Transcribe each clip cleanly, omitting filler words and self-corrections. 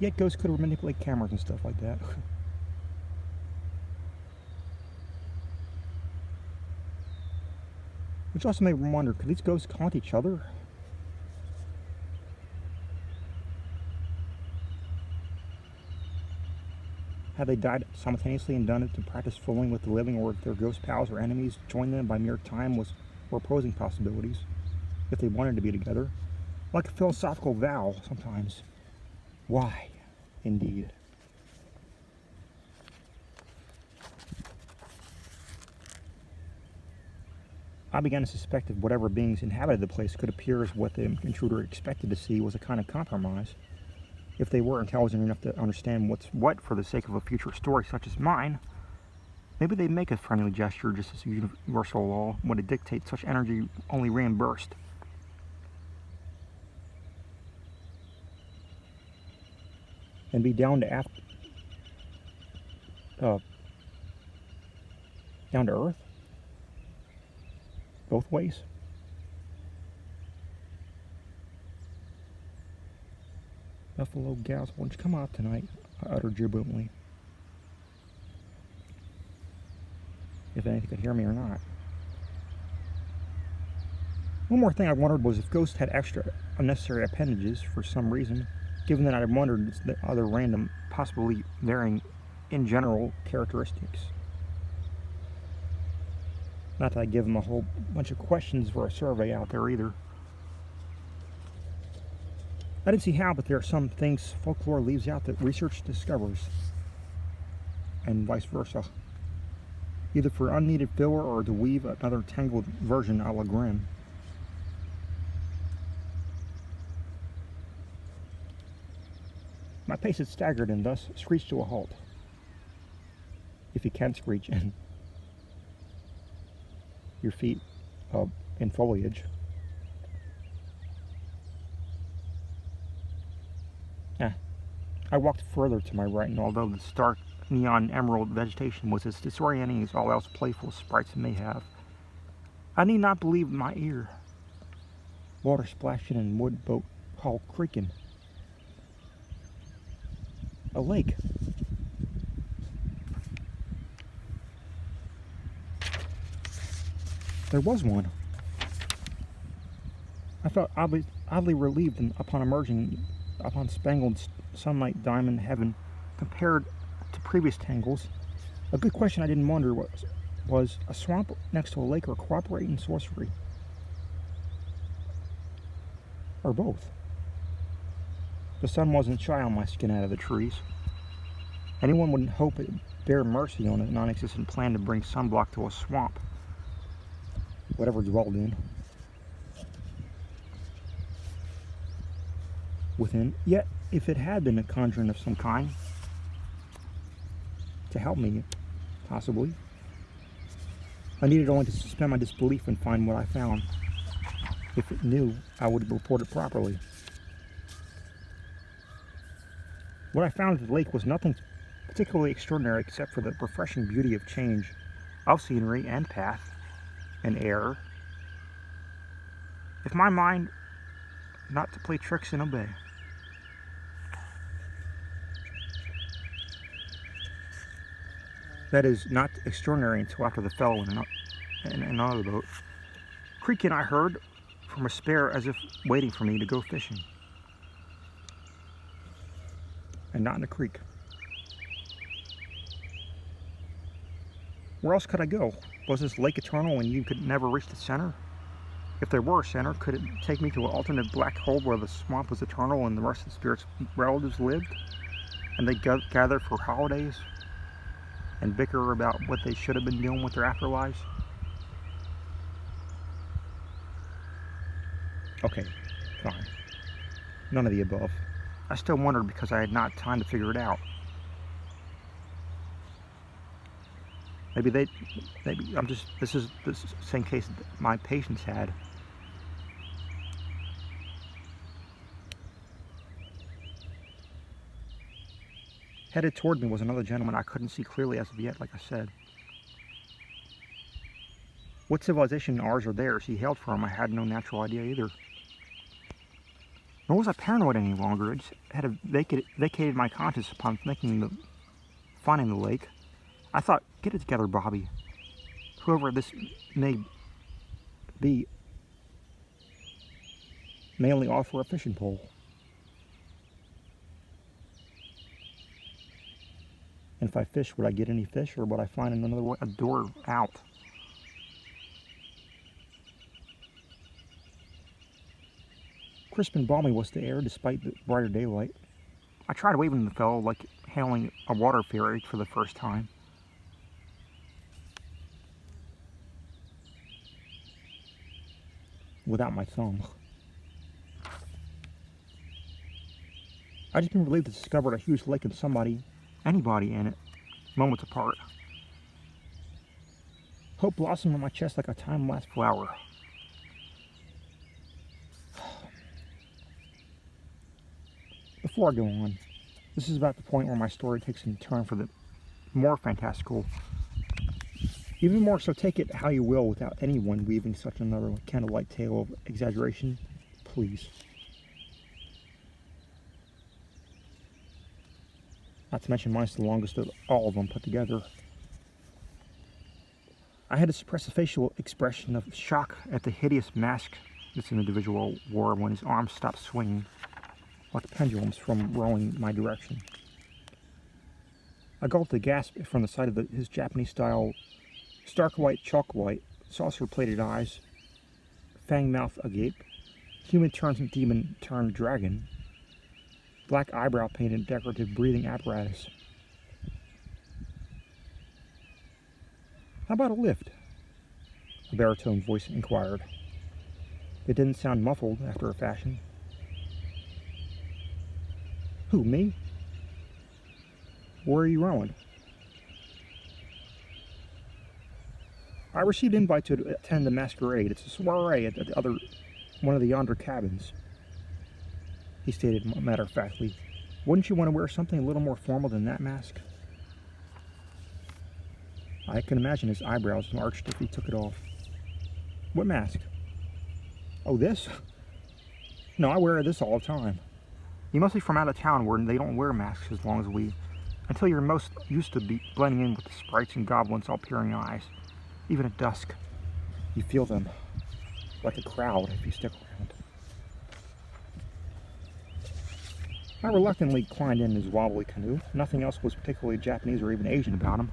Yet ghosts could manipulate cameras and stuff like that. Which also made me wonder, could these ghosts haunt each other? Had they died simultaneously and done it to practice fooling with the living, or if their ghost pals or enemies joined them by mere time were opposing possibilities, if they wanted to be together? Like a philosophical vow sometimes. Why, indeed? I began to suspect that whatever beings inhabited the place could appear as what the intruder expected to see was a kind of compromise. If they were intelligent enough to understand what's what for the sake of a future story such as mine, maybe they'd make a friendly gesture just as a universal law would dictate such energy only reimbursed. And be down to down to earth? Both ways? Buffalo gals, why don't you come out tonight? I uttered jubilantly. If anything could hear me or not. One more thing I wondered was if ghosts had extra unnecessary appendages for some reason, given that I wondered the other random, possibly varying in general characteristics. Not that I give them a whole bunch of questions for a survey out there either. I didn't see how, but there are some things folklore leaves out that research discovers, and vice versa. Either for unneeded filler or to weave another tangled version a la Grimm. My pace had staggered and thus screeched to a halt. If you can screech and your feet in foliage. I walked further to my right, and although the stark neon emerald vegetation was as disorienting as all else playful sprites may have, I need not believe my ear. Water splashing and wood boat hull creaking. A lake. There was one. I felt oddly relieved upon emerging upon spangled sunlight diamond heaven compared to previous tangles. A good question I didn't wonder was a swamp next to a lake or cooperating sorcery? Or both? The sun wasn't shy on my skin out of the trees. Anyone would hope it bear mercy on a non-existent plan to bring sunblock to a swamp, whatever dwelled in. Within, yet if it had been a conjuring of some kind, to help me, possibly, I needed only to suspend my disbelief and find what I found. If it knew, I would report it properly. What I found at the lake was nothing particularly extraordinary except for the refreshing beauty of change, of scenery and path and air. If my mind not to play tricks and obey. That is not extraordinary until after the fellow in another boat. Creaking, I heard from a spare as if waiting for me to go fishing. And not in the creek. Where else could I go? Was this lake eternal and you could never reach the center? If there were a center, could it take me to an alternate black hole where the swamp was eternal and the rest of the spirit's relatives lived? And they gather for holidays? And bicker about what they should have been doing with their afterlives? Okay, fine. None of the above. I still wondered because I had not time to figure it out. Maybe this is the same case that my patients had. Headed toward me was another gentleman I couldn't see clearly as of yet, like I said. What civilization ours or theirs he hailed from, I had no natural idea either. Nor was I paranoid any longer. I just had vacated my conscience upon finding the lake. I thought, get it together, Bobby. Whoever this may be may only offer a fishing pole. And if I fish, would I get any fish, or would I find another way, a door out? Crisp and balmy was the air despite the brighter daylight. I tried waving to the fellow like hailing a water fairy for the first time. Without my thumb. I just been relieved to discover a huge lake and anybody in it, moments apart. Hope blossomed on my chest like a time-lapse flower. Before I go on, this is about the point where my story takes a turn for the more fantastical. Even more so, take it how you will without anyone weaving such another candlelight tale of exaggeration, please. Not to mention mine's the longest of all of them put together. I had to suppress a facial expression of shock at the hideous mask this individual wore when his arms stopped swinging like pendulums from rolling my direction. I gulped a gasp from the sight of his Japanese-style, stark white, chalk white, saucer-plated eyes, fang mouth agape, human turned demon turned dragon, black eyebrow painted decorative breathing apparatus. How about a lift? A baritone voice inquired. It didn't sound muffled after a fashion. Who, me? Where are you rowing? I received an invite to attend the masquerade. It's a soiree at one of the yonder cabins. He stated matter-of-factly. Wouldn't you want to wear something a little more formal than that mask? I can imagine his eyebrows arched if he took it off. What mask? Oh, this? No, I wear this all the time. You must be from out of town where they don't wear masks as long as we... Until you're most used to blending in with the sprites and goblins all peering eyes. Even at dusk, you feel them like a crowd if you stick around. I reluctantly climbed in his wobbly canoe. Nothing else was particularly Japanese or even Asian about him.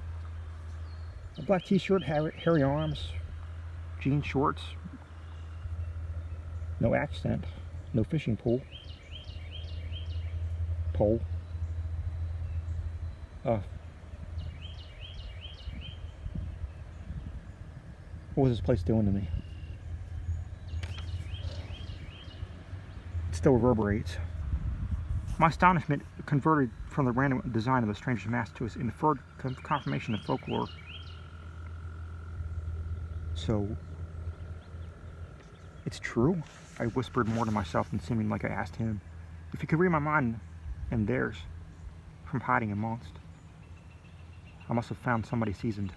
A black t-shirt, hairy arms, jean shorts, no accent, no fishing pole. What was this place doing to me? It still reverberates. My astonishment converted from the random design of the stranger's mask to his inferred confirmation of folklore. So, it's true? I whispered more to myself than seeming like I asked him. If he could read my mind and theirs from hiding amongst, I must have found somebody seasoned.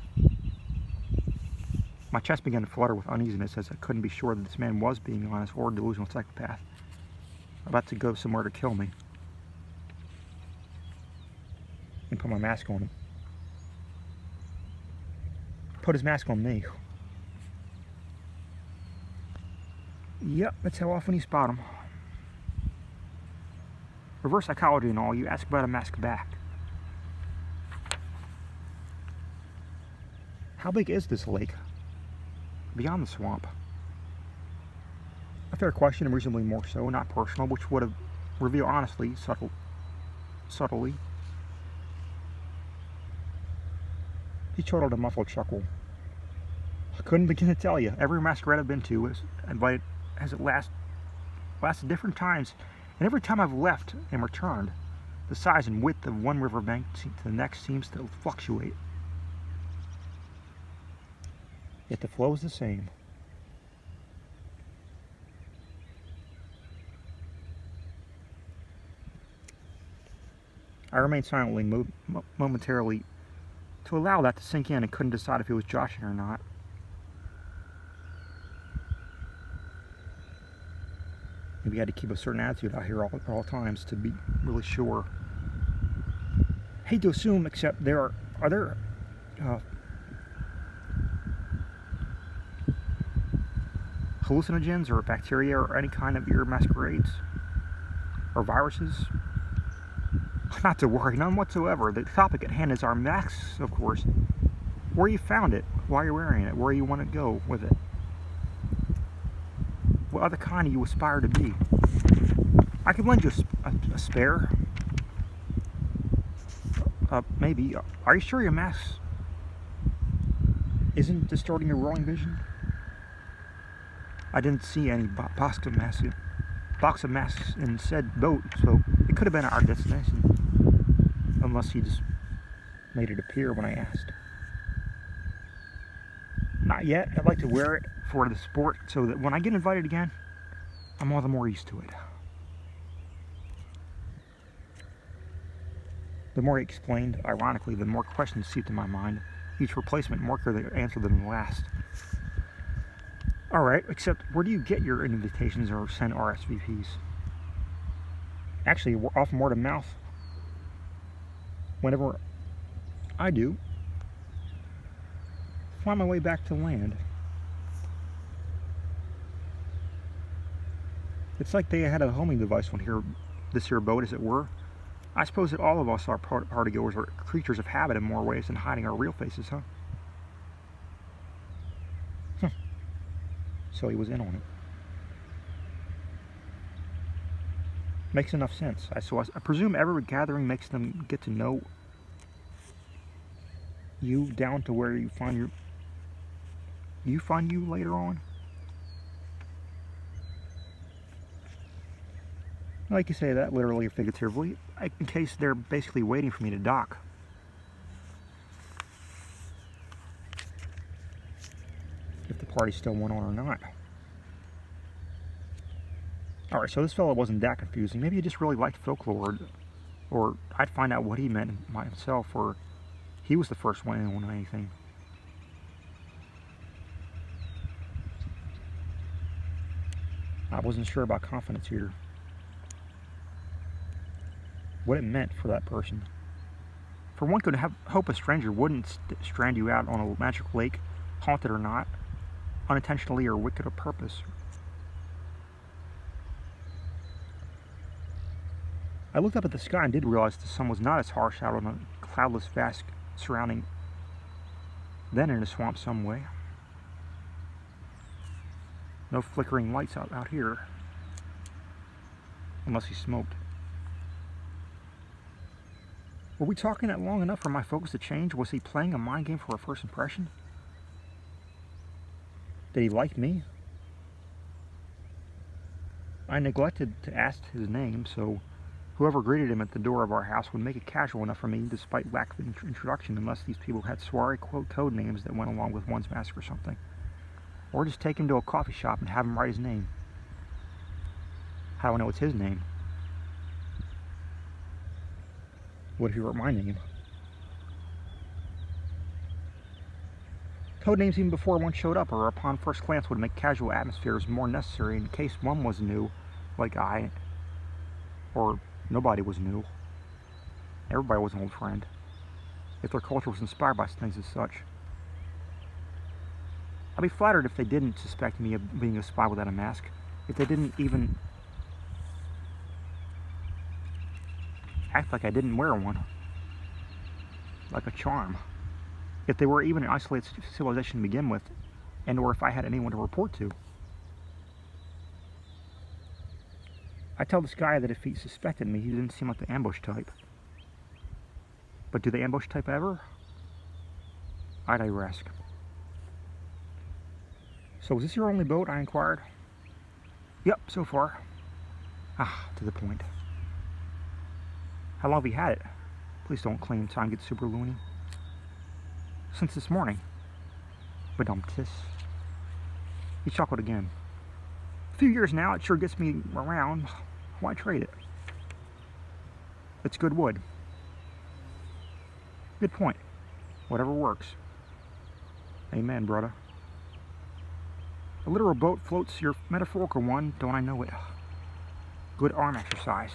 My chest began to flutter with uneasiness as I couldn't be sure that this man was being honest or a delusional psychopath, about to go somewhere to kill me. And put my mask on him. Put his mask on me. Yep, that's how often you spot him. Reverse psychology and all, you ask about a mask back. How big is this lake? Beyond the swamp? A fair question, and reasonably more so, not personal, which would have revealed honestly, subtly. He chortled a muffled chuckle. I couldn't begin to tell you. Every masquerade I've been to has lasted different times, and every time I've left and returned, the size and width of one riverbank to the next seems to fluctuate. Yet the flow is the same. I remained silently, momentarily, to allow that to sink in, and couldn't decide if he was joshing or not. Maybe I had to keep a certain attitude out here at all times to be really sure. Hate to assume, except are there hallucinogens or bacteria or any kind of ear masquerades or viruses? Not to worry, none whatsoever. The topic at hand is our masks, of course. Where you found it, why you're wearing it, where you want to go with it. What other kind do you aspire to be? I could lend you a spare. Maybe. Are you sure your mask isn't distorting your rolling vision? I didn't see any box of masks in said boat, so it could have been our destination. Unless he just made it appear when I asked. Not yet. I'd like to wear it for the sport so that when I get invited again, I'm all the more used to it. The more he explained, ironically, the more questions seeped in my mind. Each replacement more clear the answer than the last. Alright, except where do you get your invitations or send RSVPs? Actually, often word of mouth. Whenever I do, find my way back to land. It's like they had a homing device on this here boat, as it were. I suppose that all of us are partygoers or creatures of habit in more ways than hiding our real faces, huh? So he was in on it. Makes enough sense. I presume every gathering makes them get to know you down to where you find you later on. Like you say that literally or figuratively, in case they're basically waiting for me to dock. If the party still went on or not. Alright, so this fellow wasn't that confusing. Maybe he just really liked folklore, or I'd find out what he meant myself, or he was the first one in on anything. I wasn't sure about confidence here. What it meant for that person. For one could hope a stranger wouldn't strand you out on a magic lake, haunted or not, unintentionally or wicked of purpose. I looked up at the sky and did realize the sun was not as harsh out on a cloudless vast surrounding than in a swamp some way. No flickering lights out here. Unless he smoked. Were we talking that long enough for my focus to change? Was he playing a mind game for a first impression? Did he like me? I neglected to ask his name, so whoever greeted him at the door of our house would make it casual enough for me, despite lack of introduction, unless these people had soiree code names that went along with one's mask or something. Or just take him to a coffee shop and have him write his name. How do I know it's his name? What if he wrote my name? Code names even before one showed up or upon first glance would make casual atmospheres more necessary in case one was new, like I, or nobody was new. Everybody was an old friend, if their culture was inspired by things as such. I'd be flattered if they didn't suspect me of being a spy without a mask, if they didn't even act like I didn't wear one, like a charm. If they were even an isolated civilization to begin with, and or if I had anyone to report to. I tell this guy that if he suspected me, he didn't seem like the ambush type. But do they ambush type ever? I digress. So is this your only boat? I inquired. Yep, so far. To the point. How long have you had it? Please don't claim time gets super loony. Since this morning. Badumtis. He chuckled again. A few years now, it sure gets me around. Why trade it? It's good wood. Good point. Whatever works. Amen, brother. A literal boat floats your metaphorical one, don't I know it? good arm exercise.